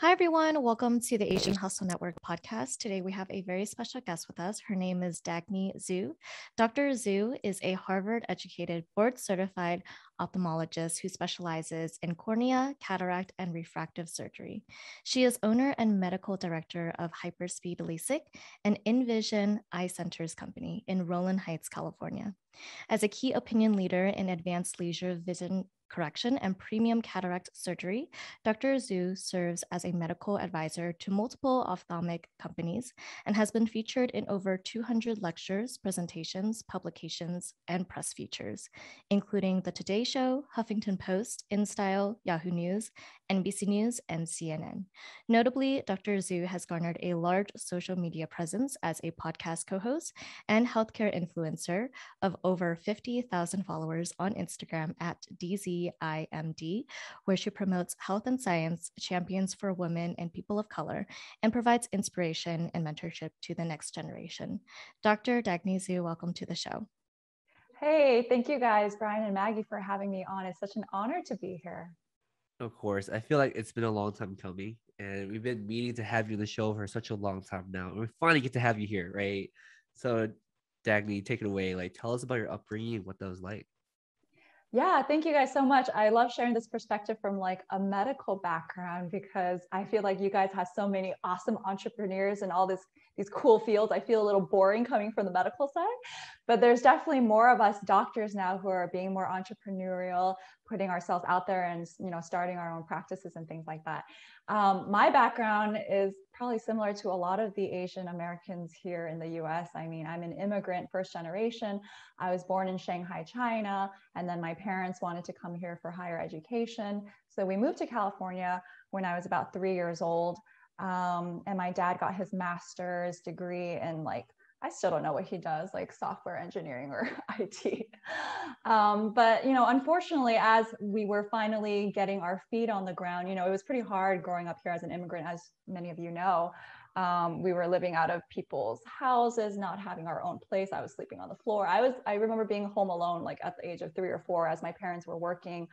Hi, everyone. Welcome to the Asian Hustle Network podcast. Today, we have a very special guest with us. Her name is Dagny Zhu. Dr. Zhu is a Harvard-educated, board-certified ophthalmologist who specializes in cornea, cataract, and refractive surgery. She is owner and medical director of Hyperspeed LASIK, an NVISION Eye Centers company in Rowland Heights, California. As a key opinion leader in advanced leisure vision correction and premium cataract surgery, Dr. Zhu serves as a medical advisor to multiple ophthalmic companies and has been featured in over 200 lectures, presentations, publications, and press features, including The Today Show, Huffington Post, InStyle, Yahoo News, NBC News, and CNN. Notably, Dr. Zhu has garnered a large social media presence as a podcast co-host and healthcare influencer of over 50,000 followers on Instagram at DZIMD, where she promotes health and science, champions for women and people of color, and provides inspiration and mentorship to the next generation. Dr. Dagny Zhu, welcome to the show. Hey, thank you guys, Brian and Maggie, for having me on. It's such an honor to be here. Of course. I feel like it's been a long time coming, and we've been meaning to have you on the show for such a long time now. And we finally get to have you here, right? So, Dagny, take it away. Like, tell us about your upbringing and what that was like. Yeah, thank you guys so much. I love sharing this perspective from like a medical background because I feel like you guys have so many awesome entrepreneurs and all these cool fields. I feel a little boring coming from the medical side, but there's definitely more of us doctors now who are being more entrepreneurial, putting ourselves out there and, starting our own practices and things like that. My background is probably similar to a lot of the Asian Americans here in the US. I mean, I'm an immigrant, first generation. I was born in Shanghai, China, and then my parents wanted to come here for higher education. So we moved to California when I was about 3 years old. And my dad got his master's degree in I still don't know what he does, like software engineering or IT. But, unfortunately, as we were finally getting our feet on the ground, it was pretty hard growing up here as an immigrant, as many of you know. We were living out of people's houses, not having our own place. I was sleeping on the floor. I remember being home alone, like at the age of 3 or 4, as my parents were working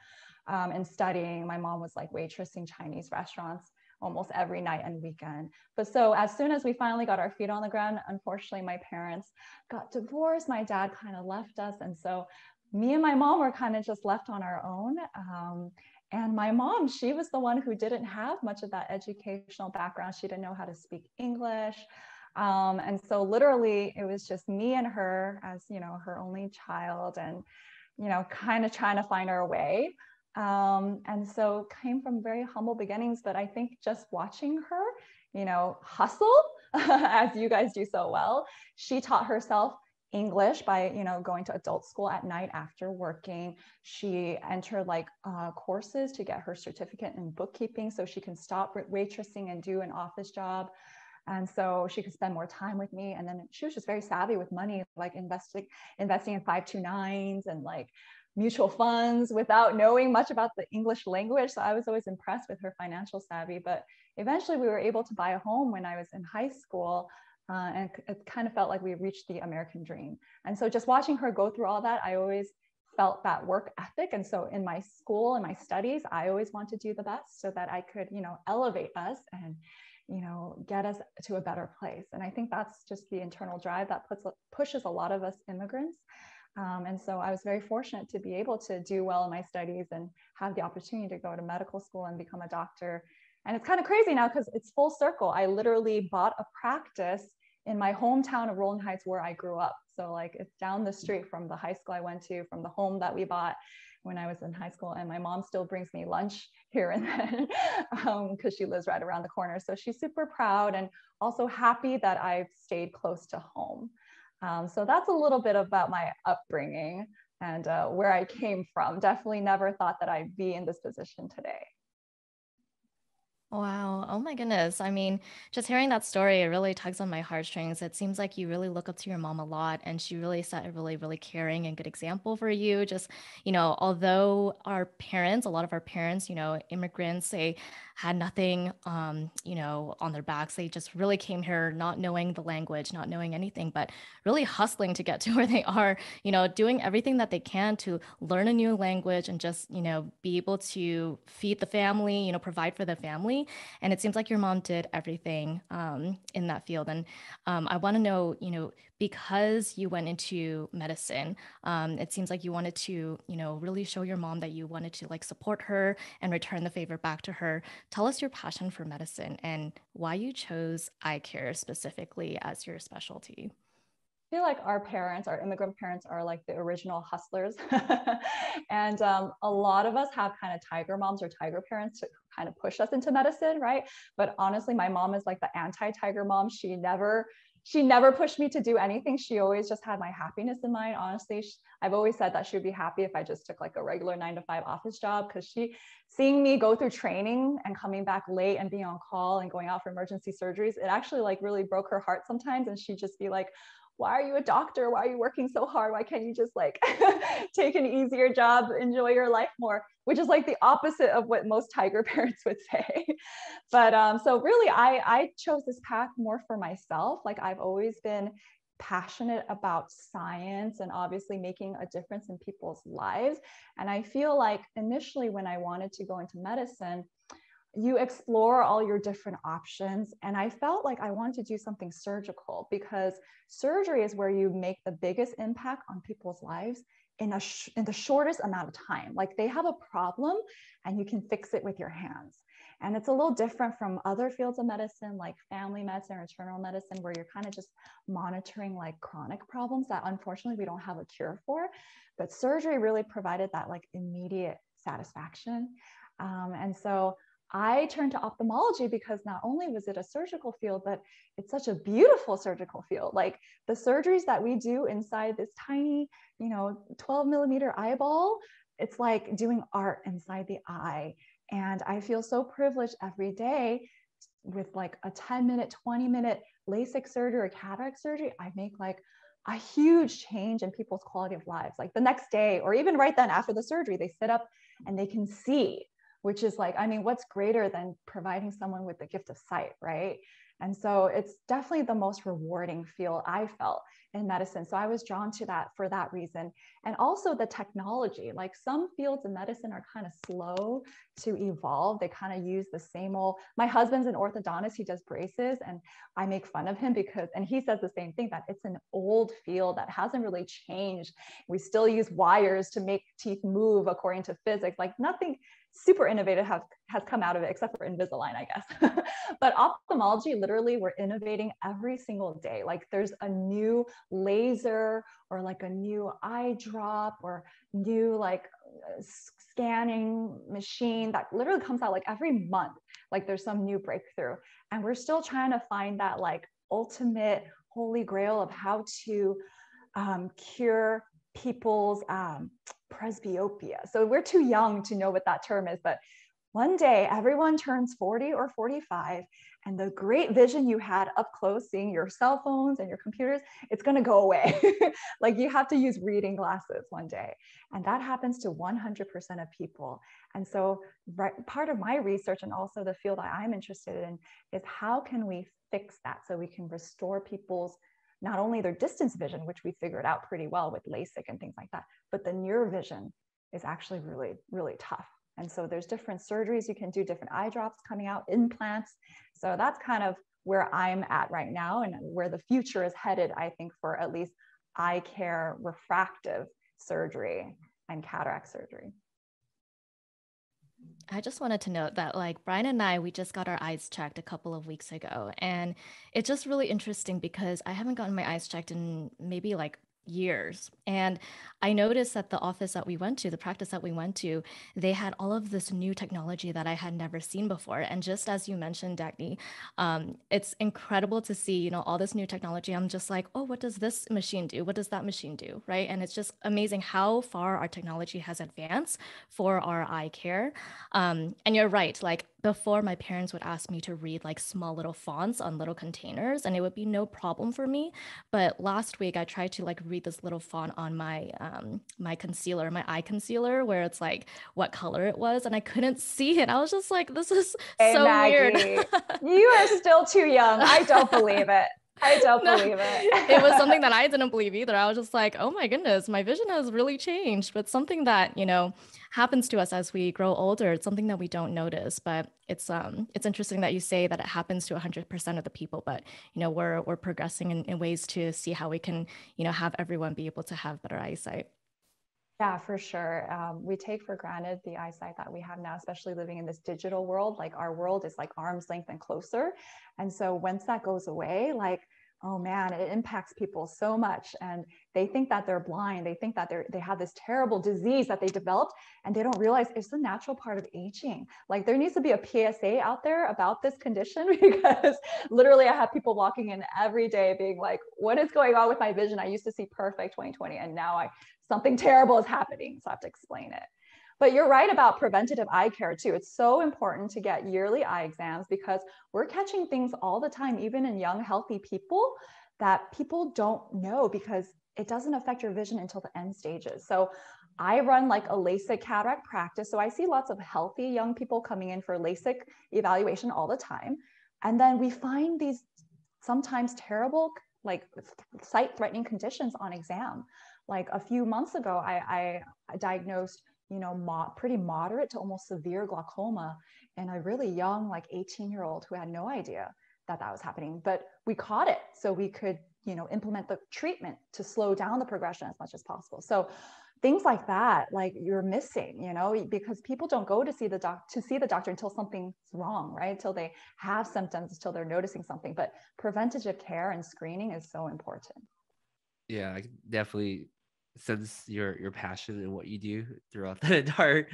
and studying. My mom was like waitressing Chinese restaurants almost every night and weekend. But so as soon as we finally got our feet on the ground, unfortunately, my parents got divorced. My dad kind of left us. And so me and my mom were kind of just left on our own. And my mom, she was the one who didn't have much of that educational background. She didn't know how to speak English. And so literally it was just me and her as, her only child and, kind of trying to find our way. And so came from very humble beginnings, but I think just watching her, hustle as you guys do so well, she taught herself English by, going to adult school at night after working. She entered courses to get her certificate in bookkeeping so she can stop waitressing and do an office job. And so she could spend more time with me. And then she was just very savvy with money, like investing in 529s and mutual funds without knowing much about the English language. So I was always impressed with her financial savvy. But eventually we were able to buy a home when I was in high school. And it kind of felt like we reached the American dream. And so just watching her go through all that, I always felt that work ethic. And so in my school and my studies, I always wanted to do the best so that I could, elevate us and, get us to a better place. And I think that's just the internal drive that pushes a lot of us immigrants. And so I was very fortunate to be able to do well in my studies and have the opportunity to go to medical school and become a doctor. And it's kind of crazy now because it's full circle. I literally bought a practice in my hometown of Rowland Heights where I grew up. So it's down the street from the high school I went to, from the home that we bought when I was in high school. And my mom still brings me lunch here and then because she lives right around the corner. So she's super proud and also happy that I've stayed close to home. So that's a little bit about my upbringing and where I came from. Definitely never thought that I'd be in this position today. Wow. Oh my goodness. I mean, just hearing that story, it really tugs on my heartstrings. It seems like you really look up to your mom a lot, and she really set a really, really caring and good example for you. Just, although our parents, a lot of our parents, immigrants, they had nothing, on their backs. They just really came here not knowing the language, not knowing anything, but really hustling to get to where they are, doing everything that they can to learn a new language and just, be able to feed the family, provide for the family. And it seems like your mom did everything in that field. And I want to know, because you went into medicine, it seems like you wanted to, really show your mom that you wanted to like support her and return the favor back to her. Tell us your passion for medicine and why you chose eye care specifically as your specialty. I feel like our immigrant parents are like the original hustlers. And a lot of us have kind of tiger moms or tiger parents to kind of push us into medicine, right? But honestly, my mom is like the anti-tiger mom. She never pushed me to do anything. She always just had my happiness in mind. Honestly, I've always said that she would be happy if I just took like a regular 9-to-5 office job, because seeing me go through training and coming back late and being on call and going out for emergency surgeries, it actually like really broke her heart sometimes. And she'd just be like, why are you a doctor? Why are you working so hard? Why can't you just like take an easier job, enjoy your life more? Which is like the opposite of what most tiger parents would say. But so really, I chose this path more for myself. Like I've always been passionate about science and obviously making a difference in people's lives. And I feel like initially when I wanted to go into medicine, you explore all your different options. And I felt like I wanted to do something surgical, because surgery is where you make the biggest impact on people's lives in the shortest amount of time. Like they have a problem and you can fix it with your hands. And it's a little different from other fields of medicine, like family medicine or internal medicine, where you're kind of just monitoring like chronic problems that unfortunately we don't have a cure for. But surgery really provided that like immediate satisfaction. And so I turned to ophthalmology because not only was it a surgical field, but it's such a beautiful surgical field. Like the surgeries that we do inside this tiny, 12 millimeter eyeball, it's like doing art inside the eye. And I feel so privileged every day with like a 10-minute, 20-minute LASIK surgery or cataract surgery. I make like a huge change in people's quality of lives. Like the next day, or even right then after the surgery, they sit up and they can see, which is like, I mean, what's greater than providing someone with the gift of sight, right? And so it's definitely the most rewarding field I felt in medicine. So I was drawn to that for that reason. And also the technology, like some fields of medicine are kind of slow to evolve. They kind of use the same old, my husband's an orthodontist, he does braces, and I make fun of him and he says the same thing, that it's an old field that hasn't really changed. We still use wires to make teeth move according to physics, like nothing super innovative has come out of it, except for Invisalign, I guess. But ophthalmology, literally, we're innovating every single day. Like there's a new laser or like a new eye drop or new like scanning machine that literally comes out like every month. Like there's some new breakthrough. And we're still trying to find that like ultimate holy grail of how to cure people's presbyopia. So we're too young to know what that term is, but one day everyone turns 40 or 45 and the great vision you had up close seeing your cell phones and your computers, it's going to go away. Like you have to use reading glasses one day. And that happens to 100% of people. And so part of my research and also the field that I'm interested in is how can we fix that so we can restore people's not only their distance vision, which we figured out pretty well with LASIK and things like that, but the near vision is actually really, really tough. And so there's different surgeries you can do, different eye drops coming out, implants. So that's kind of where I'm at right now and where the future is headed, I think, for at least eye care, refractive surgery and cataract surgery. I just wanted to note that like Brian and I, we just got our eyes checked a couple of weeks ago. And it's just really interesting because I haven't gotten my eyes checked in maybe like years. And I noticed that the office that we went to, the practice that we went to, they had all of this new technology that I had never seen before. And just as you mentioned, Dagny, it's incredible to see, all this new technology. I'm just like, oh, what does this machine do? What does that machine do? Right. And it's just amazing how far our technology has advanced for our eye care. And you're right. Like before, my parents would ask me to read like small little fonts on little containers, and it would be no problem for me. But last week I tried to like read this little font on my concealer, my eye concealer, where it's like what color it was, and I couldn't see it. I was just like, this is Hey, so weird. Maggie, you are still too young. I don't believe it. I don't No, believe it was something it. that I didn't believe either. I was just like, oh my goodness, my vision has really changed. But something that, happens to us as we grow older. It's something that we don't notice. But it's interesting that you say that it happens to 100% of the people. But we're progressing in ways to see how we can, have everyone be able to have better eyesight. Yeah, for sure. We take for granted the eyesight that we have now, especially living in this digital world. Like our world is like arm's length and closer. And so once that goes away, like, oh man, it impacts people so much. And they think that they're blind. They think that they have this terrible disease that they developed, and they don't realize it's the natural part of aging. Like there needs to be a PSA out there about this condition, because literally I have people walking in every day being like, what is going on with my vision? I used to see perfect 2020, and now something terrible is happening. So I have to explain it. But you're right about preventative eye care too. It's so important to get yearly eye exams, because we're catching things all the time, even in young, healthy people, that people don't know, because it doesn't affect your vision until the end stages. So I run like a LASIK cataract practice. So I see lots of healthy young people coming in for LASIK evaluation all the time. And then we find these sometimes terrible, like sight-threatening conditions on exam. Like a few months ago, I diagnosed, pretty moderate to almost severe glaucoma in a really young, like 18-year-old who had no idea that was happening. But we caught it, so we could, implement the treatment to slow down the progression as much as possible. So things like that, like you're missing, because people don't go to see the doctor until something's wrong, right? Until they have symptoms, until they're noticing something. But preventative care and screening is so important. Yeah, I can definitely sense your passion and what you do throughout the entire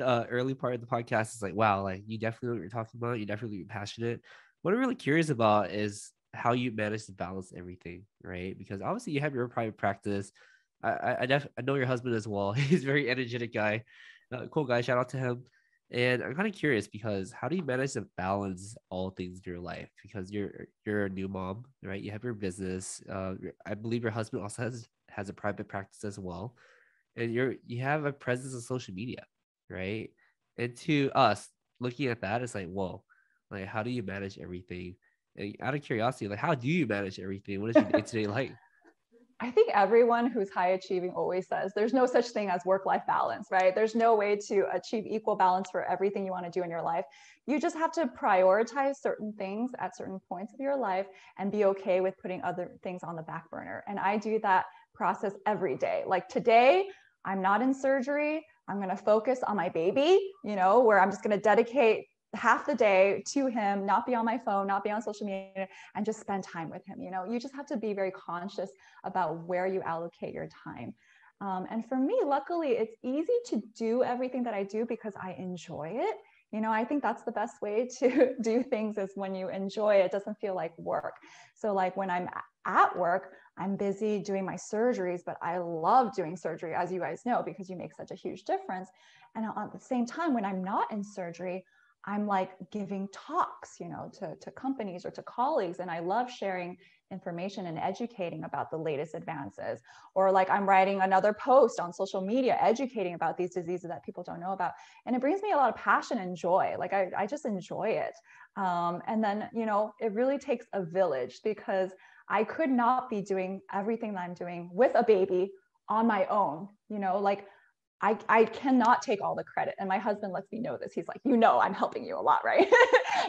early part of the podcast. It's like, wow, like you definitely know what you're talking about. You definitely passionate. What I'm really curious about is how you manage to balance everything, right? Because obviously you have your private practice. I know your husband as well. He's a very energetic guy, cool guy. Shout out to him. And I'm kind of curious, because how do you manage to balance all things in your life? Because you're a new mom, right? You have your business. I believe your husband also has a private practice as well, and you have a presence on social media, right? And to us looking at that, it's like, whoa, like how do you manage everything? And out of curiosity, like how do you manage everything? What is your day-to-day like? I think everyone who's high achieving always says there's no such thing as work-life balance, right? There's no way to achieve equal balance for everything you want to do in your life. You just have to prioritize certain things at certain points of your life and be okay with putting other things on the back burner. And I do that process every day. Like today, I'm not in surgery. I'm going to focus on my baby, where I'm just going to dedicate half the day to him, not be on my phone, not be on social media, and just spend time with him. You just have to be very conscious about where you allocate your time. And for me, luckily, it's easy to do everything that I do because I enjoy it. I think that's the best way to do things, is when you enjoy it. It doesn't feel like work. So like when I'm at work, I'm busy doing my surgeries, but I love doing surgery, as you guys know, because you make such a huge difference. And at the same time, when I'm not in surgery, I'm like giving talks, to companies or to colleagues. And I love sharing information and educating about the latest advances. Or like I'm writing another post on social media, educating about these diseases that people don't know about. And it brings me a lot of passion and joy. Like I just enjoy it. And then, it really takes a village, because I could not be doing everything that I'm doing with a baby on my own, like I cannot take all the credit. And my husband lets me know this. He's like, I'm helping you a lot, right?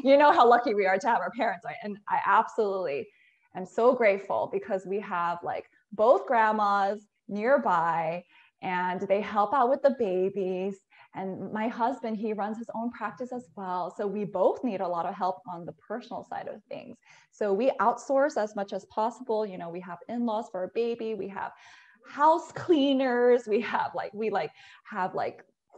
How lucky we are to have our parents, right? And I absolutely am so grateful, because we have like both grandmas nearby, and they help out with the babies. And my husband, he runs his own practice as well. So we both need a lot of help on the personal side of things. So we outsource as much as possible. We have in-laws for a baby. We have house cleaners. We have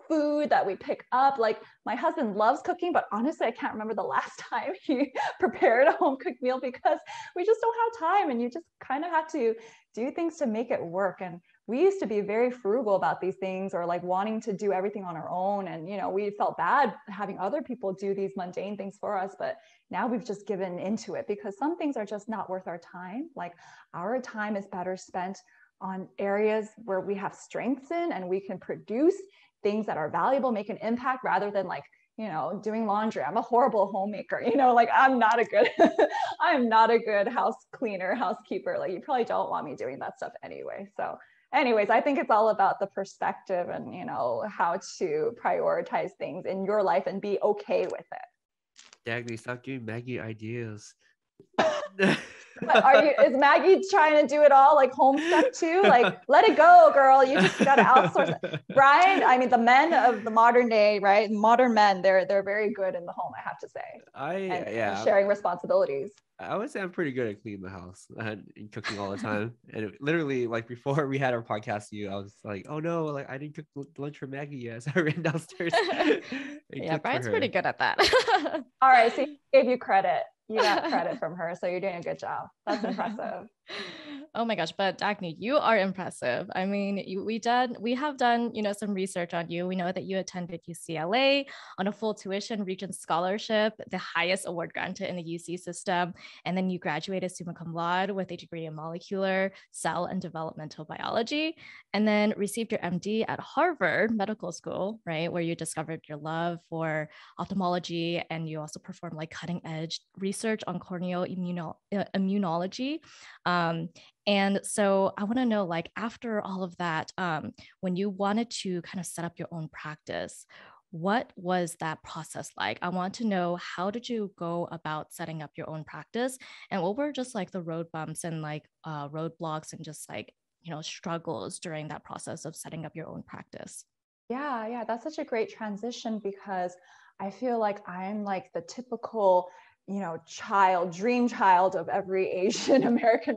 food that we pick up. Like my husband loves cooking, but honestly, I can't remember the last time he prepared a home cooked meal, because we just don't have time, and you just kind of have to do things to make it work. And we used to be very frugal about these things, or like wanting to do everything on our own. And, we felt bad having other people do these mundane things for us. But now we've just given into it because some things are just not worth our time. Like our time is better spent on areas where we have strengths in and we can produce things that are valuable, make an impact, rather than like, doing laundry. I'm a horrible homemaker, like I'm not a good house cleaner, housekeeper. Like you probably don't want me doing that stuff anyway. So anyways, I think it's all about the perspective and, how to prioritize things in your life and be okay with it. Dagny, stop giving Maggie ideas. Is Maggie trying to do it all, like home stuff too? Like, let it go, girl. You just got to outsource it. Brian, I mean, the men of the modern day, right? Modern men, they're very good in the home, I have to say. And sharing responsibilities. I would say I'm pretty good at cleaning the house and cooking all the time. And literally, like before we had our podcast, I was like, oh no, like I didn't cook lunch for Maggie yet. So I ran downstairs. Yeah, Brian's pretty good at that. All right, so he gave you credit. You got credit from her, so you're doing a good job. That's impressive. Oh my gosh, but Dagny, you are impressive. I mean, we have done, some research on you. We know that you attended UCLA on a full tuition Regents scholarship, the highest award granted in the UC system. And then you graduated summa cum laude with a degree in molecular, cell, and developmental biology, and then received your MD at Harvard Medical School, right? Where you discovered your love for ophthalmology, and you also performed like cutting edge research on corneal immunology. And so I want to know, like, after all of that, when you wanted to kind of set up your own practice, what was that process like? I want to know, how did you go about setting up your own practice, and what were just like the road bumps and like roadblocks and just like, struggles during that process of setting up your own practice? Yeah, that's such a great transition, because I feel like I'm like the typical dream child of every Asian American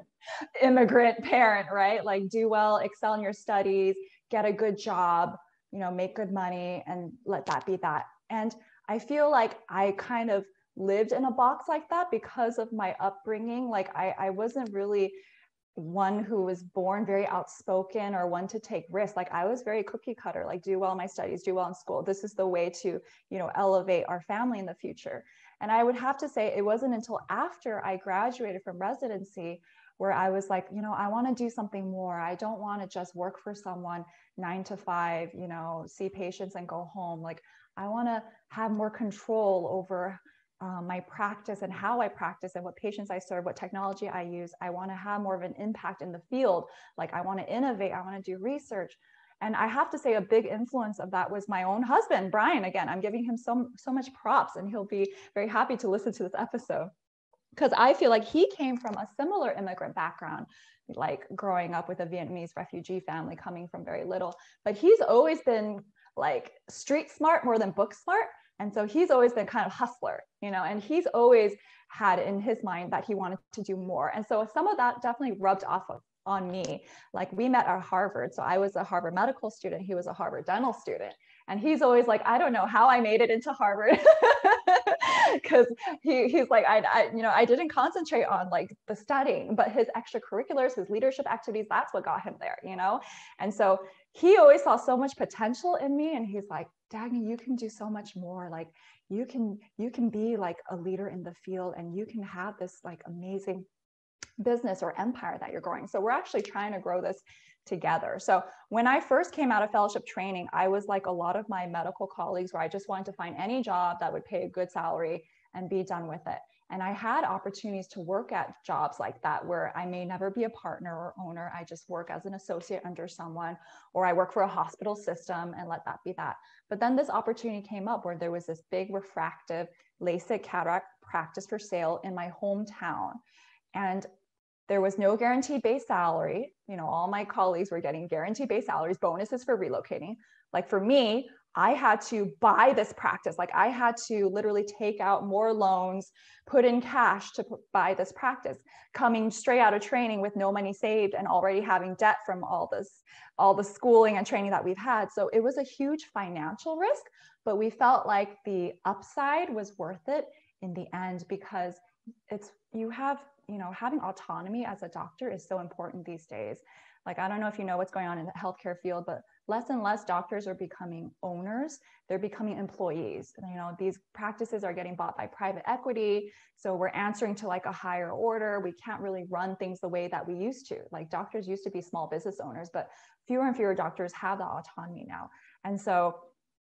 immigrant parent, right? Like do well, excel in your studies, get a good job, make good money, and let that be that. And I feel like I kind of lived in a box like that because of my upbringing. Like I wasn't really one who was born very outspoken or one to take risks. Like I was very cookie cutter, like do well in my studies, do well in school. This is the way to, elevate our family in the future. And I would have to say it wasn't until after I graduated from residency where I was like, I want to do something more. I don't want to just work for someone 9 to 5, see patients and go home. Like I want to have more control over my practice and how I practice and what patients I serve, what technology I use. I want to have more of an impact in the field. Like I want to innovate. I want to do research. And I have to say a big influence of that was my own husband, Brian. Again, I'm giving him so much props, and he'll be very happy to listen to this episode, because I feel like he came from a similar immigrant background, like growing up with a Vietnamese refugee family, coming from very little. But he's always been like street smart more than book smart. And so he's always been kind of hustler, and he's always had in his mind that he wanted to do more. And so some of that definitely rubbed off on me. Like we met at Harvard. So I was a Harvard medical student. He was a Harvard dental student. And he's always like, I don't know how I made it into Harvard. Because he's like, I didn't concentrate on like the studying, but his extracurriculars, his leadership activities, that's what got him there, And so he always saw so much potential in me. And he's like, Dagny, you can do so much more. Like you can be like a leader in the field, and you can have this like amazing business or empire that you're growing. So we're actually trying to grow this together. So when I first came out of fellowship training, I was like a lot of my medical colleagues, where I just wanted to find any job that would pay a good salary and be done with it. And I had opportunities to work at jobs like that, where I may never be a partner or owner. I just work as an associate under someone, or I work for a hospital system and let that be that. But then this opportunity came up where there was this big refractive LASIK cataract practice for sale in my hometown. And there was no guaranteed base salary. All my colleagues were getting guaranteed base salaries, bonuses for relocating. Like for me, I had to buy this practice. Like I had to literally take out more loans, put in cash to buy this practice, coming straight out of training with no money saved and already having debt from all the schooling and training that we've had. So it was a huge financial risk, but we felt like the upside was worth it in the end, because you have, having autonomy as a doctor is so important these days. Like, I don't know if you know what's going on in the healthcare field, but less and less doctors are becoming owners. They're becoming employees. These practices are getting bought by private equity. So we're answering to like a higher order. We can't really run things the way that we used to. Like, doctors used to be small business owners, but fewer and fewer doctors have that autonomy now. And so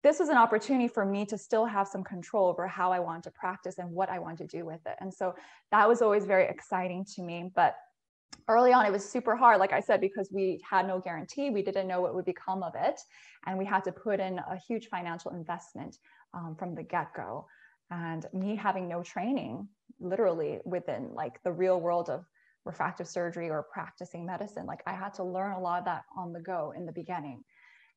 this was an opportunity for me to still have some control over how I want to practice and what I want to do with it. And so that was always very exciting to me. But early on, it was super hard, like I said, because we had no guarantee. We didn't know what would become of it. And we had to put in a huge financial investment from the get-go. And me having no training, literally within like the real world of refractive surgery or practicing medicine, like I had to learn a lot of that on the go in the beginning.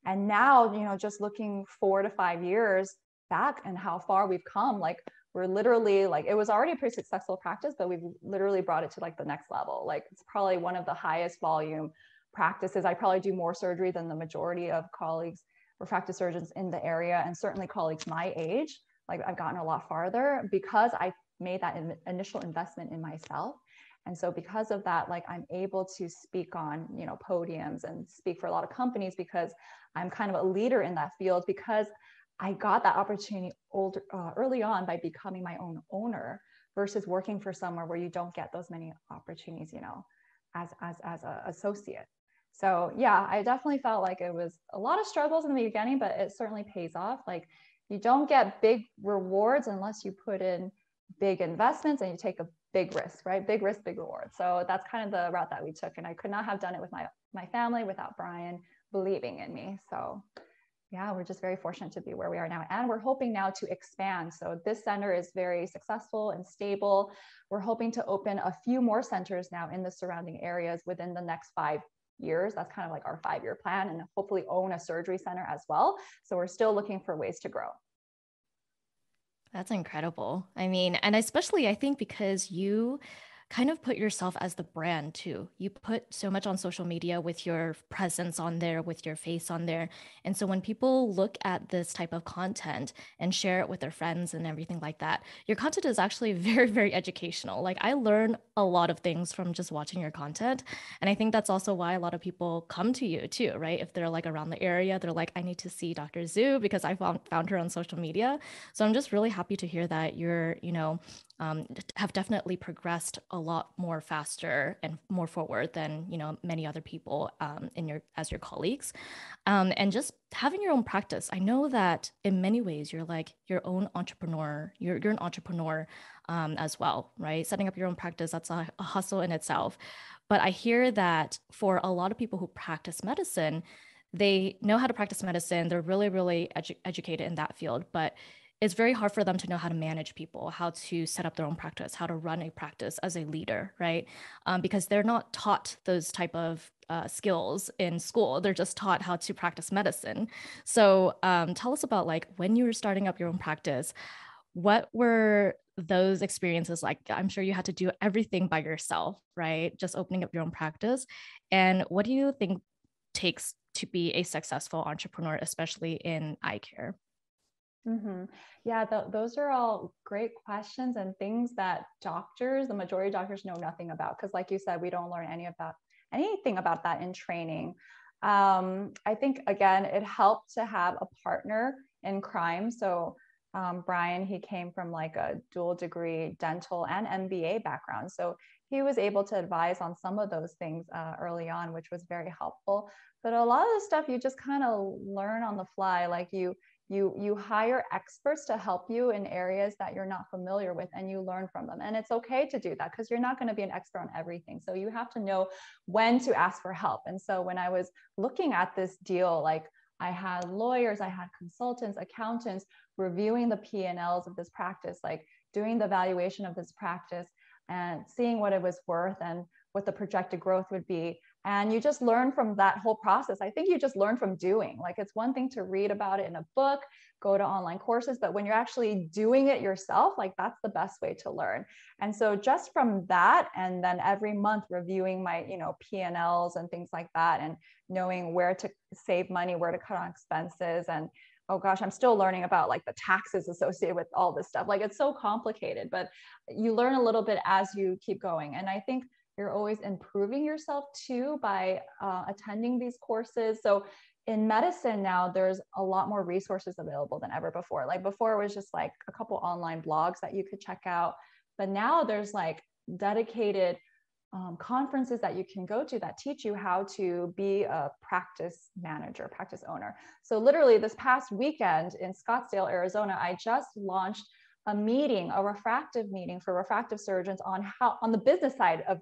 And now, just looking 4 to 5 years back and how far we've come, like we're literally like, it was already a pretty successful practice, but we've literally brought it to like the next level. Like, it's probably one of the highest volume practices. I probably do more surgery than the majority of colleagues, refractive surgeons in the area, and certainly colleagues my age. Like, I've gotten a lot farther because I made that initial investment in myself. And so because of that, like, I'm able to speak on, podiums and speak for a lot of companies because I'm kind of a leader in that field, because I got that opportunity early on by becoming my own owner versus working for somewhere where you don't get those many opportunities, as an associate. So yeah, I definitely felt like it was a lot of struggles in the beginning, but it certainly pays off. Like, you don't get big rewards unless you put in big investments and you take a big risk, right? Big risk, big reward. So that's kind of the route that we took. And I could not have done it with my family without Brian believing in me. So yeah, we're just very fortunate to be where we are now. And we're hoping now to expand. So this center is very successful and stable. We're hoping to open a few more centers now in the surrounding areas within the next 5 years. That's kind of like our 5-year plan, and hopefully own a surgery center as well. So we're still looking for ways to grow. That's incredible. I mean, and especially I think because you kind of put yourself as the brand too. You put so much on social media with your presence on there, with your face on there. And so when people look at this type of content and share it with their friends and everything like that, your content is actually very, very educational. Like, I learn a lot of things from just watching your content. And I think that's also why a lot of people come to you too, right? If they're like around the area, they're like, I need to see Dr. Zhu because I found her on social media. So I'm just really happy to hear that you're, have definitely progressed a lot more faster and more forward than many other people as your colleagues, and just having your own practice. I know that in many ways you're like your own entrepreneur. You're an entrepreneur as well, right? Setting up your own practice, that's a hustle in itself. But I hear that for a lot of people who practice medicine, they know how to practice medicine. They're really, really educated in that field, but it's very hard for them to know how to manage people, how to set up their own practice, how to run a practice as a leader, right? Because they're not taught those type of skills in school. They're just taught how to practice medicine. So tell us about, like, when you were starting up your own practice, what were those experiences like? I'm sure you had to do everything by yourself, right? Just opening up your own practice. And what do you think takes to be a successful entrepreneur, especially in eye care? Mm-hmm. Yeah, those are all great questions and things that the majority of doctors know nothing about. Because like you said, we don't learn anything about that in training. I think, again, it helped to have a partner in crime. So Brian, he came from like a dual degree dental and MBA background. So he was able to advise on some of those things early on, which was very helpful. But a lot of the stuff you just kind of learn on the fly. Like, you hire experts to help you in areas that you're not familiar with, and you learn from them. And it's okay to do that because you're not going to be an expert on everything. So you have to know when to ask for help. And so when I was looking at this deal, like, I had lawyers, I had consultants, accountants reviewing the P&Ls of this practice, like doing the valuation of this practice and seeing what it was worth and what the projected growth would be. And you just learn from that whole process. I think you just learn from doing. Like, it's one thing to read about it in a book, go to online courses, but when you're actually doing it yourself, like, that's the best way to learn. And so just from that, and then every month reviewing my, P&Ls and things like that, and knowing where to save money, where to cut on expenses, and oh gosh, I'm still learning about like the taxes associated with all this stuff. Like it's so complicated, but you learn a little bit as you keep going. And I think you're always improving yourself too by attending these courses. So in medicine now, there's a lot more resources available than ever before. Like before it was just like a couple online blogs that you could check out, but now there's like dedicated conferences that you can go to that teach you how to be a practice manager, practice owner. So literally this past weekend in Scottsdale, Arizona, I just launched a meeting, a refractive meeting for refractive surgeons on the business side of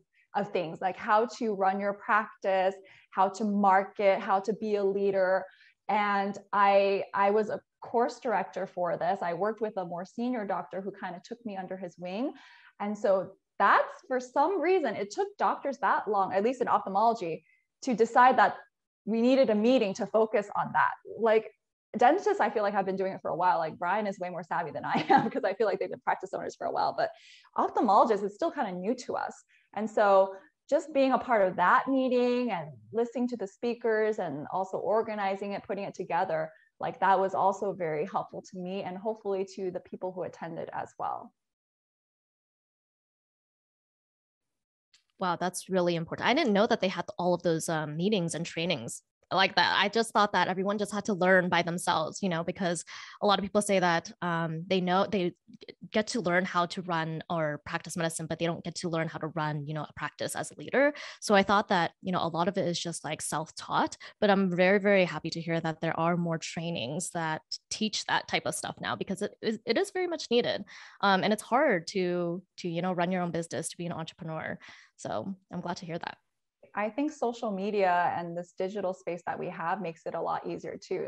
things, like how to run your practice, how to market, how to be a leader. And I was a course director for this. I worked with a more senior doctor who kind of took me under his wing. And so that's, for some reason, it took doctors that long, at least in ophthalmology, to decide that we needed a meeting to focus on that. Like dentists, I feel like I've been doing it for a while. Like Brian is way more savvy than I am because I feel like they've been practice owners for a while, but ophthalmologists is still kind of new to us. And so just being a part of that meeting and listening to the speakers and also organizing it, putting it together, like that was also very helpful to me and hopefully to the people who attended as well. Wow, that's really important. I didn't know that they had all of those meetings and trainings like that. I just thought that everyone just had to learn by themselves, because a lot of people say that they get to learn how to run or practice medicine, but they don't get to learn how to run, a practice as a leader. So I thought that, a lot of it is just like self-taught, but I'm very, very happy to hear that there are more trainings that teach that type of stuff now, because it is very much needed. And it's hard to run your own business, to be an entrepreneur. So I'm glad to hear that. I think social media and this digital space that we have makes it a lot easier too,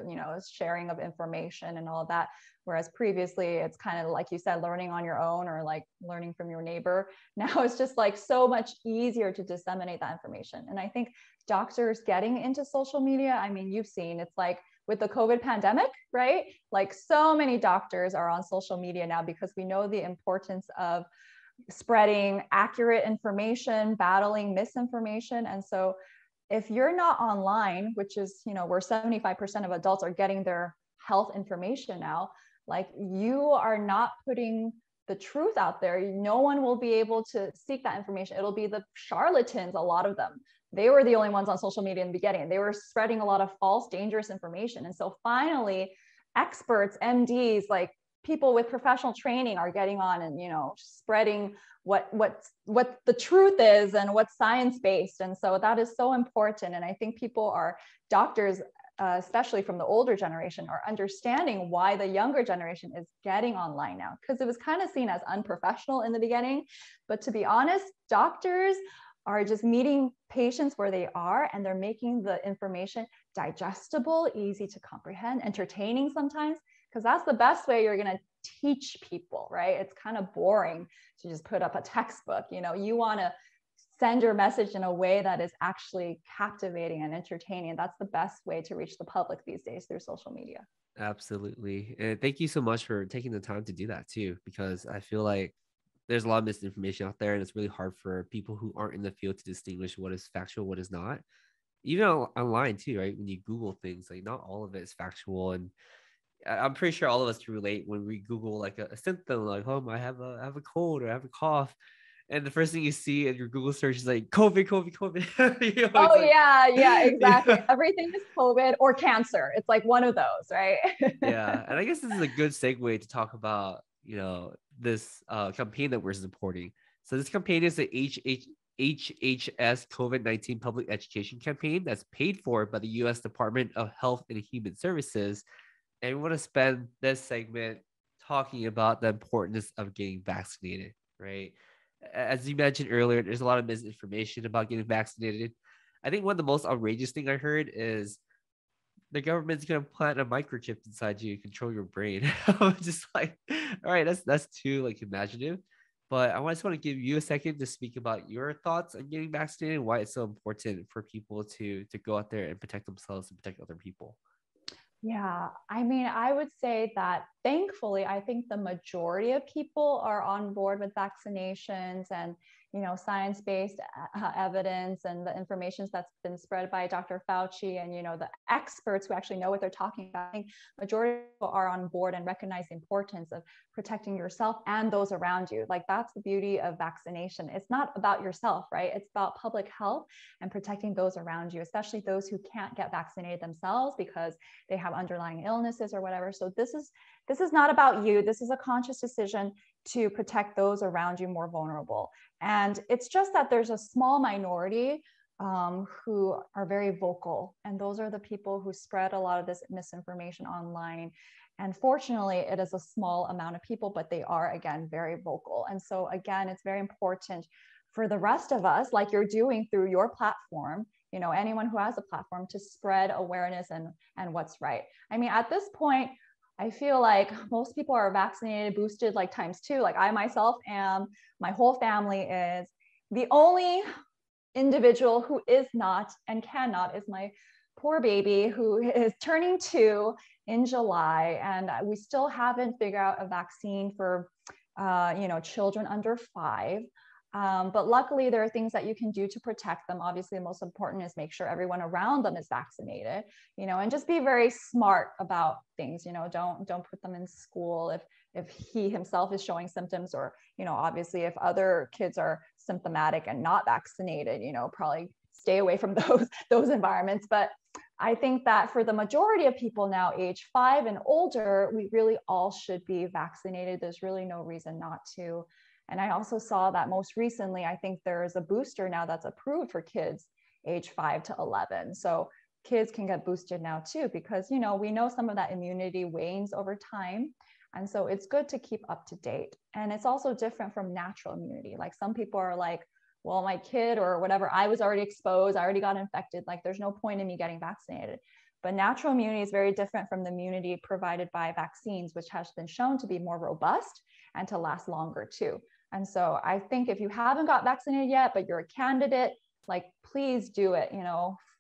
sharing of information and all of that. Whereas previously it's kind of like you said, learning on your own or like learning from your neighbor. Now it's just like so much easier to disseminate that information. And I think doctors getting into social media, I mean, you've seen, it's like with the COVID pandemic, right? Like so many doctors are on social media now because we know the importance of spreading accurate information, battling misinformation. And so if you're not online, which is, where 75% of adults are getting their health information now, like you are not putting the truth out there. No one will be able to seek that information. It'll be the charlatans, a lot of them. They were the only ones on social media in the beginning. They were spreading a lot of false, dangerous information. And so finally, experts, MDs, like people with professional training are getting on and, spreading what the truth is and what's science-based. And so that is so important. And I think doctors, especially from the older generation, are understanding why the younger generation is getting online now, because it was kind of seen as unprofessional in the beginning. But to be honest, doctors are just meeting patients where they are, and they're making the information digestible, easy to comprehend, entertaining sometimes, because that's the best way you're going to teach people, right? It's kind of boring to just put up a textbook. You want to send your message in a way that is actually captivating and entertaining. That's the best way to reach the public these days, through social media. Absolutely. And thank you so much for taking the time to do that too, because I feel like there's a lot of misinformation out there, and it's really hard for people who aren't in the field to distinguish what is factual, what is not. Even online too, right? When you Google things, like not all of it is factual. And I'm pretty sure all of us can relate when we Google like a symptom, like, oh, I have a cold or I have a cough. And the first thing you see in your Google search is like COVID. Yeah, exactly. Yeah. Everything is COVID or cancer. It's like one of those, right? Yeah. And I guess this is a good segue to talk about, this campaign that we're supporting. So this campaign is the HHS COVID-19 public education campaign that's paid for by the U.S. Department of Health and Human Services. And we want to spend this segment talking about the importance of getting vaccinated, right? As you mentioned earlier, there's a lot of misinformation about getting vaccinated. I think one of the most outrageous thing I heard is the government's going to plant a microchip inside you and control your brain. I'm just like, all right, that's too like imaginative. But I just want to give you a second to speak about your thoughts on getting vaccinated and why it's so important for people to go out there and protect themselves and protect other people. Yeah, I mean, I would say that thankfully, I think the majority of people are on board with vaccinations. And, science-based evidence and the information that's been spread by Dr. Fauci and, the experts who actually know what they're talking about. I think majority of people are on board and recognize the importance of protecting yourself and those around you. Like, that's the beauty of vaccination. It's not about yourself, right? It's about public health and protecting those around you, especially those who can't get vaccinated themselves because they have underlying illnesses or whatever. So this is not about you. This is a conscious decision to protect those around you more vulnerable. And it's just that there's a small minority who are very vocal. And those are the people who spread a lot of this misinformation online. And fortunately, it is a small amount of people, but they are, again, very vocal. And so, again, it's very important for the rest of us, like you're doing through your platform, anyone who has a platform, to spread awareness and what's right. I mean, at this point, I feel like most people are vaccinated, boosted like ×2. Like, I myself am, my whole family is. The only individual who is not and cannot is my poor baby, who is turning 2 in July. And we still haven't figured out a vaccine for, children under 5. But luckily, there are things that you can do to protect them. Obviously, the most important is make sure everyone around them is vaccinated, and just be very smart about things. Don't put them in school if he himself is showing symptoms, or, obviously if other kids are symptomatic and not vaccinated, probably stay away from those environments. But I think that for the majority of people now, age 5 and older, we really all should be vaccinated. There's really no reason not to. And I also saw that most recently, I think there is a booster now that's approved for kids age 5 to 11. So kids can get boosted now too, because, we know some of that immunity wanes over time. And so it's good to keep up to date. And it's also different from natural immunity. Like, some people are like, well, my kid or whatever, I was already exposed, I already got infected. Like, there's no point in me getting vaccinated. But natural immunity is very different from the immunity provided by vaccines, which has been shown to be more robust and to last longer too. And so I think if you haven't got vaccinated yet, but you're a candidate, like, please do it,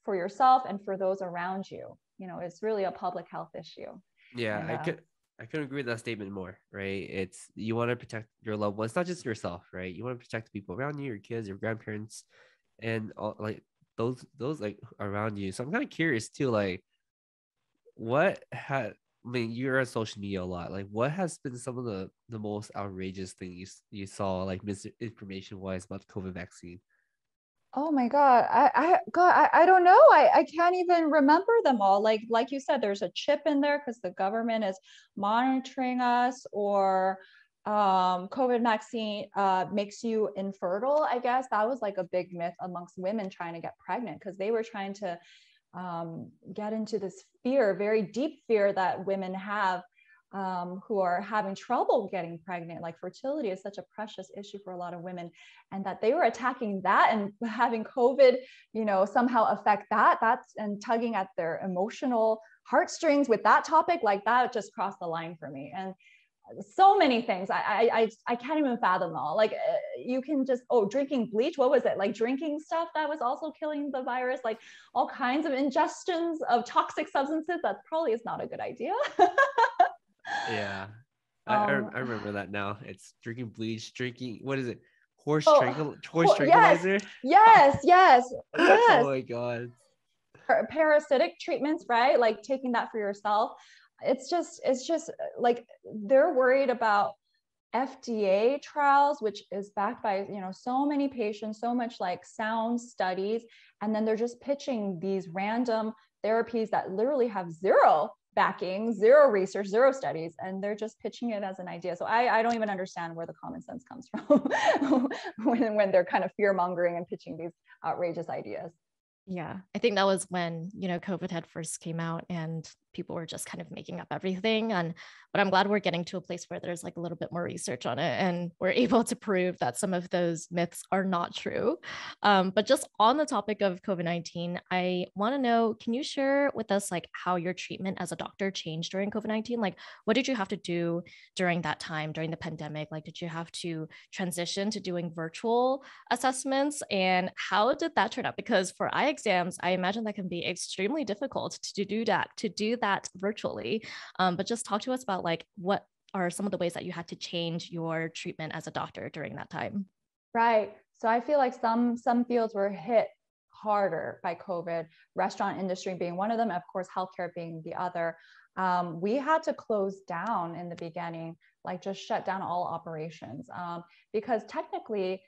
for yourself and for those around you. It's really a public health issue. Yeah, And, I couldn't agree with that statement more, right? It's, you want to protect your loved ones, not just yourself, right? You want to protect the people around you, your kids, your grandparents, and all, like those like around you. So I'm kind of curious too, like, you're on social media a lot. Like, what has been some of the most outrageous things you saw, like, misinformation wise, about the COVID vaccine? oh my God, I don't know. I can't even remember them all. Like you said, there's a chip in there because the government is monitoring us, or COVID vaccine makes you infertile. I guess that was like a big myth amongst women trying to get pregnant, because they were trying to get into this fear, very deep fear that women have, who are having trouble getting pregnant. Like, fertility is such a precious issue for a lot of women, and that they were attacking that and having COVID, somehow affect that's and tugging at their emotional heartstrings with that topic. Like, that just crossed the line for me. And so many things I can't even fathom all. Like, you can just, drinking bleach, what was it, like drinking stuff that was also killing the virus, like all kinds of ingestions of toxic substances. That probably is not a good idea. Yeah, I remember that now. It's drinking bleach, drinking, what is it, horse tranquilizer? Yes. Oh my God. Parasitic treatments, right? Like, taking that for yourself. It's just like, they're worried about FDA trials, which is backed by, so many patients, so much like sound studies. And then they're just pitching these random therapies that literally have zero backing, zero research, zero studies, and they're just pitching it as an idea. So I don't even understand where the common sense comes from when they're kind of fear mongering and pitching these outrageous ideas. Yeah, I think that was when, COVID had first came out and people were just kind of making up everything. But I'm glad we're getting to a place where there's like a little bit more research on it and we're able to prove that some of those myths are not true. But just on the topic of COVID-19, I want to know, can you share with us like how your treatment as a doctor changed during COVID-19? Like, what did you have to do during that time, during the pandemic? Like, did you have to transition to doing virtual assessments? And how did that turn out? Because for eye exams, I imagine that can be extremely difficult to do that virtually. But just talk to us about like, what are some of the ways that you had to change your treatment as a doctor during that time? Right. So I feel like some fields were hit harder by COVID, restaurant industry being one of them, of course, healthcare being the other. We had to close down in the beginning, like just shut down all operations, because technically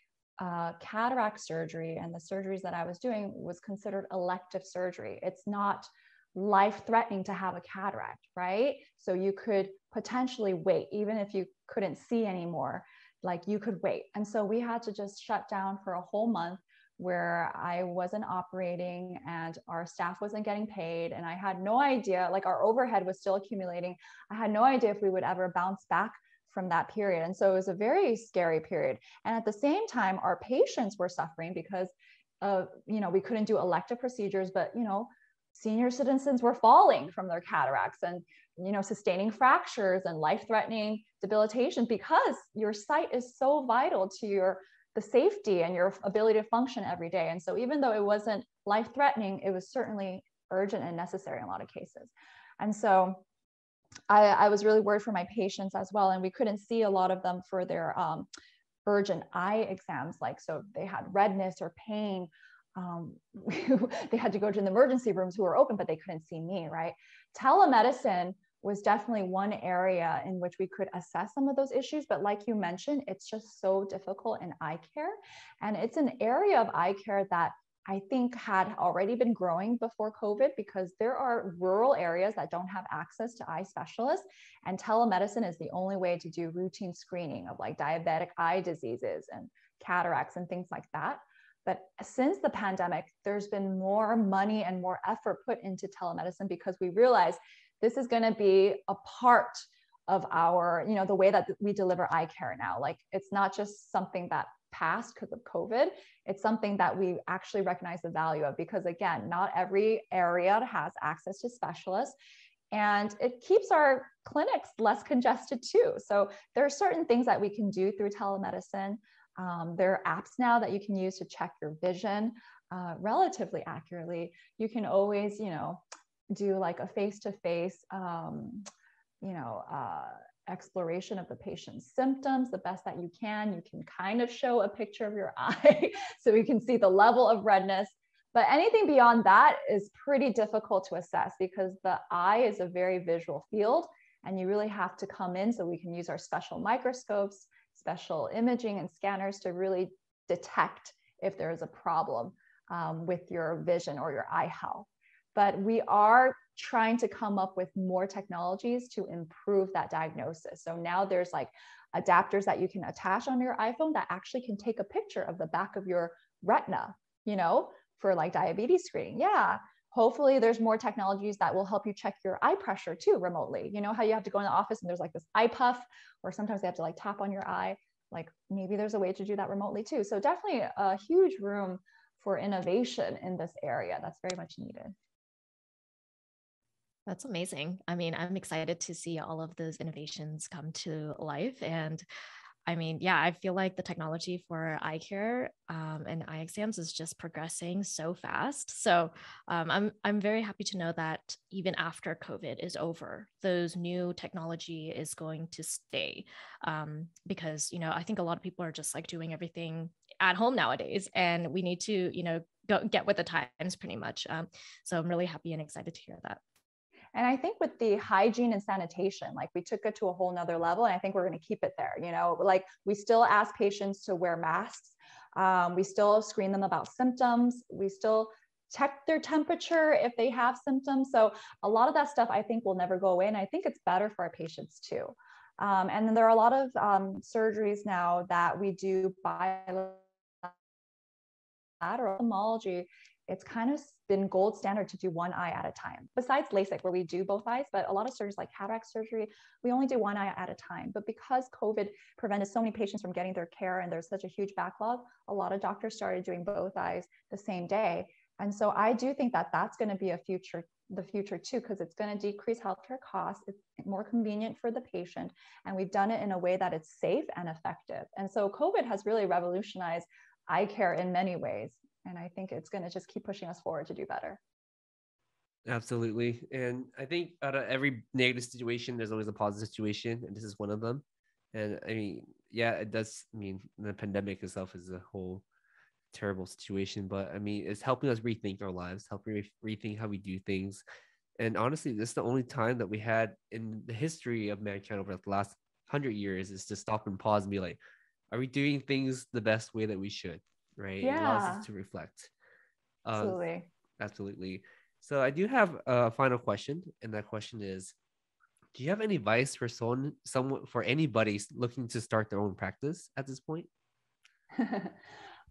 cataract surgery and the surgeries that I was doing was considered elective surgery. It's not life-threatening to have a cataract, right? So you could potentially wait, even if you couldn't see anymore, like you could wait. And so we had to just shut down for a whole month where I wasn't operating and our staff wasn't getting paid. And I had no idea, like our overhead was still accumulating. I had no idea if we would ever bounce back from that period. And so it was a very scary period. And at the same time, our patients were suffering because we couldn't do elective procedures, but, senior citizens were falling from their cataracts and, sustaining fractures and life-threatening debilitation because your sight is so vital to the safety and your ability to function every day. And so even though it wasn't life-threatening, it was certainly urgent and necessary in a lot of cases. And so I was really worried for my patients as well. And we couldn't see a lot of them for their urgent eye exams. So they had redness or pain. They had to go to the emergency rooms who were open, but they couldn't see me, right? Telemedicine was definitely one area in which we could assess some of those issues. But like you mentioned, it's just so difficult in eye care. And it's an area of eye care that I think had already been growing before COVID because there are rural areas that don't have access to eye specialists. And telemedicine is the only way to do routine screening of like diabetic eye diseases and cataracts and things like that. But since the pandemic, there's been more money and more effort put into telemedicine because we realize this is going to be a part of our, the way that we deliver eye care now. Like it's not just something that passed because of COVID. It's something that we actually recognize the value of because again, not every area has access to specialists and it keeps our clinics less congested too. So there are certain things that we can do through telemedicine. There are apps now that you can use to check your vision relatively accurately. You can always, do like a face-to-face, exploration of the patient's symptoms the best that you can. You can kind of show a picture of your eye so we can see the level of redness. But anything beyond that is pretty difficult to assess because the eye is a very visual field and you really have to come in so we can use our special microscopes, special imaging and scanners to really detect if there is a problem with your vision or your eye health. But we are trying to come up with more technologies to improve that diagnosis. So now there's like adapters that you can attach on your iPhone that actually can take a picture of the back of your retina, for like diabetes screening. Yeah. Hopefully there's more technologies that will help you check your eye pressure too remotely. You know how you have to go in the office and there's like this eye puff, or sometimes they have to like tap on your eye. Like maybe there's a way to do that remotely too. So definitely a huge room for innovation in this area that's very much needed. That's amazing. I mean, I'm excited to see all of those innovations come to life. And I mean, yeah, I feel like the technology for eye care and eye exams is just progressing so fast. So I'm very happy to know that even after COVID is over, those new technology is going to stay because, I think a lot of people are just like doing everything at home nowadays, and we need to, go get with the times pretty much. So I'm really happy and excited to hear that. And I think with the hygiene and sanitation, like we took it to a whole nother level. And I think we're going to keep it there. Like we still ask patients to wear masks. We still screen them about symptoms. We still check their temperature if they have symptoms. So a lot of that stuff I think will never go away. And I think it's better for our patients too. And then there are a lot of surgeries now that we do bilateral ophthalmology. It's kind of been gold standard to do one eye at a time, besides LASIK where we do both eyes, but a lot of surgeries like cataract surgery, we only do one eye at a time. But because COVID prevented so many patients from getting their care and there's such a huge backlog, a lot of doctors started doing both eyes the same day. And so I do think that that's going to be the future too, because it's going to decrease healthcare costs. It's more convenient for the patient. And we've done it in a way that it's safe and effective. And so COVID has really revolutionized eye care in many ways. And I think it's going to just keep pushing us forward to do better. Absolutely. And I think out of every negative situation, there's always a positive situation. And this is one of them. And I mean, yeah, it does. I mean, the pandemic itself is a whole terrible situation, but I mean, it's helping us rethink our lives, helping rethink how we do things. And honestly, this is the only time that we had in the history of mankind over the last 100 years is to stop and pause and be like, are we doing things the best way that we should? Right? It allows Yeah, us to reflect. Uh, absolutely. absolutely. So I do have a final question, and that question is: do you have any advice for someone for anybody looking to start their own practice at this point?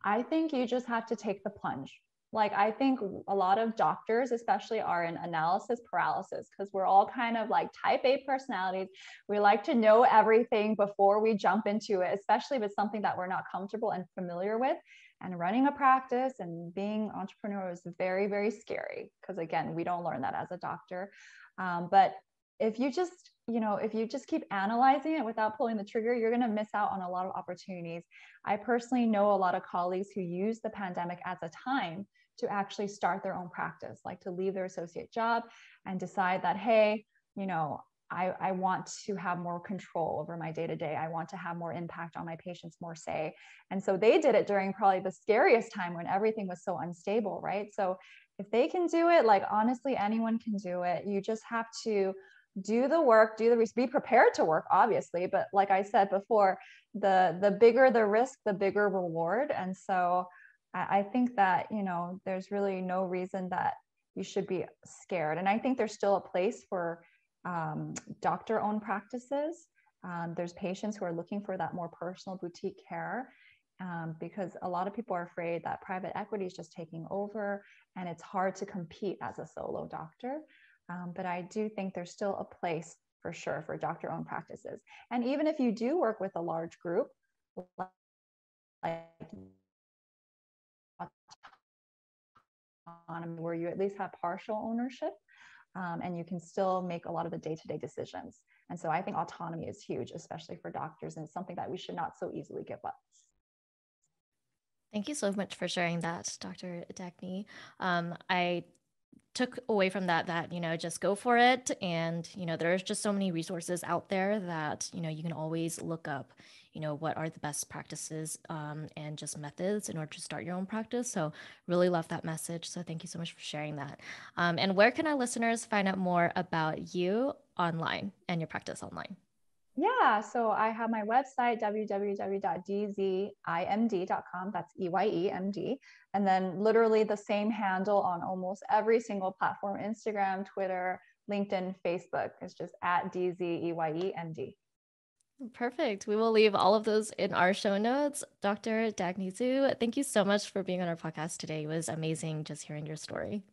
I think you just have to take the plunge. Like, I think a lot of doctors, especially, are in analysis paralysis because we're all kind of like type A personalities. We like to know everything before we jump into it, especially if it's something that we're not comfortable and familiar with. And running a practice and being entrepreneur is very, very scary because, again, we don't learn that as a doctor. But if you just, if you just keep analyzing it without pulling the trigger, you're going to miss out on a lot of opportunities. I personally know a lot of colleagues who use the pandemic as a time to actually start their own practice, like to leave their associate job and decide that, hey, I want to have more control over my day-to-day. I want to have more impact on my patients, more say. And so they did it during probably the scariest time when everything was so unstable, right? So if they can do it, like, honestly, anyone can do it. You just have to do the work, be prepared to work, obviously. But like I said before, the bigger the risk, the bigger reward. And so I think that, there's really no reason that you should be scared. And I think there's still a place for doctor-owned practices. There's patients who are looking for that more personal boutique care, because a lot of people are afraid that private equity is just taking over and it's hard to compete as a solo doctor. But I do think there's still a place for sure for doctor-owned practices. And even if you do work with a large group, like where you at least have partial ownership, and you can still make a lot of the day-to-day decisions. And so I think autonomy is huge, especially for doctors, and something that we should not so easily give up. Thank you so much for sharing that, Dr. Dagny. I took away from that, just go for it. And, there's just so many resources out there that, you can always look up, what are the best practices and just methods in order to start your own practice. So really love that message. So thank you so much for sharing that. And where can our listeners find out more about you online and your practice online? Yeah, so I have my website, www.dzimd.com. That's EYEMD. And then literally the same handle on almost every single platform: Instagram, Twitter, LinkedIn, Facebook. It's just at DZEYEMD. Perfect. We will leave all of those in our show notes. Dr. Dagny Zhu, thank you so much for being on our podcast today. It was amazing just hearing your story.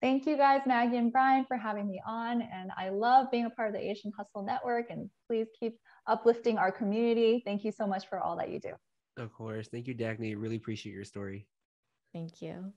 Thank you guys, Maggie and Brian, for having me on. And I love being a part of the Asian Hustle Network. And please keep uplifting our community. Thank you so much for all that you do. Of course. Thank you, Dagny. Really appreciate your story. Thank you.